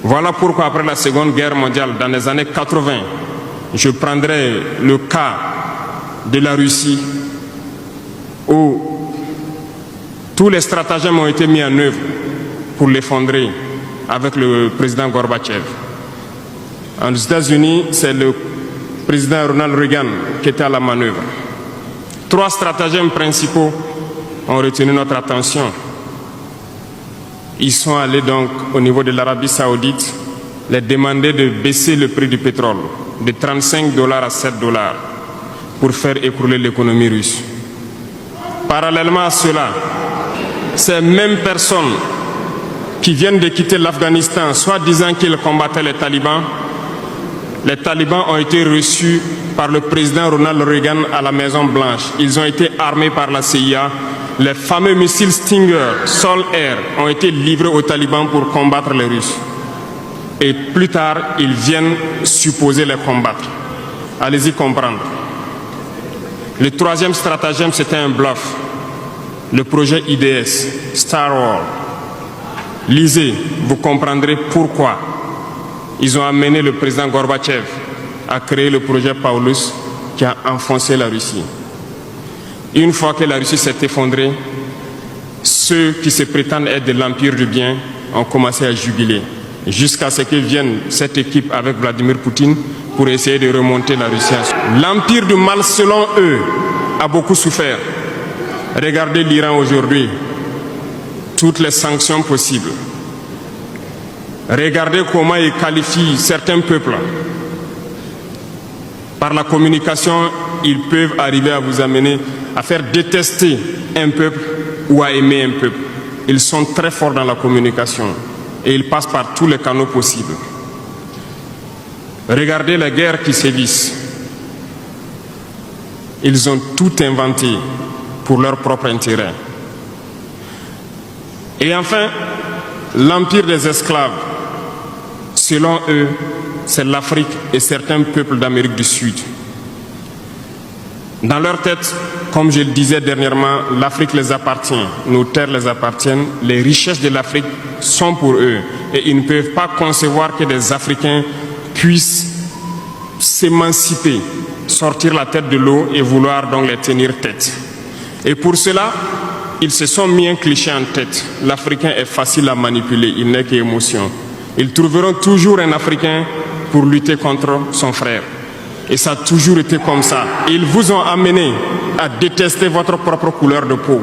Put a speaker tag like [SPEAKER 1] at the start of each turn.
[SPEAKER 1] Voilà pourquoi après la Seconde Guerre mondiale, dans les années 80, je prendrai le cas de la Russie où tous les stratagèmes ont été mis en œuvre pour l'effondrer avec le président Gorbatchev. Aux États-Unis, c'est le président Ronald Reagan qui était à la manœuvre. 3 stratagèmes principaux ont retenu notre attention. Ils sont allés donc au niveau de l'Arabie Saoudite les demander de baisser le prix du pétrole de 35 $ à 7 $ pour faire écrouler l'économie russe. Parallèlement à cela, ces mêmes personnes qui viennent de quitter l'Afghanistan, soit disant qu'ils combattaient les talibans ont été reçus par le président Ronald Reagan à la Maison Blanche. Ils ont été armés par la CIA. Les fameux missiles Stinger, Sol-Air, ont été livrés aux talibans pour combattre les Russes. Et plus tard, ils viennent supposer les combattre. Allez-y comprendre. Le 3e stratagème, c'était un bluff. Le projet IDS, Star Wars. Lisez, vous comprendrez pourquoi ils ont amené le président Gorbatchev à créer le projet Paulus qui a enfoncé la Russie. Une fois que la Russie s'est effondrée, ceux qui se prétendent être de l'Empire du bien ont commencé à jubiler, jusqu'à ce que vienne cette équipe avec Vladimir Poutine pour essayer de remonter la Russie. L'Empire du mal, selon eux, a beaucoup souffert. Regardez l'Iran aujourd'hui, toutes les sanctions possibles. Regardez comment ils qualifient certains peuples. Par la communication, ils peuvent arriver à vous amener à faire détester un peuple ou à aimer un peuple. Ils sont très forts dans la communication et ils passent par tous les canaux possibles. Regardez les guerres qui sévissent. Ils ont tout inventé pour leur propre intérêt. Et enfin, l'empire des esclaves, selon eux, c'est l'Afrique et certains peuples d'Amérique du Sud. Dans leur tête, comme je le disais dernièrement, l'Afrique les appartient, nos terres les appartiennent, les richesses de l'Afrique sont pour eux. Et ils ne peuvent pas concevoir que des Africains puissent s'émanciper, sortir la tête de l'eau et vouloir donc les tenir tête. Et pour cela, ils se sont mis un cliché en tête. L'Africain est facile à manipuler, il n'est qu'émotion. Ils trouveront toujours un Africain pour lutter contre son frère. Et ça a toujours été comme ça. Ils vous ont amené à détester votre propre couleur de peau.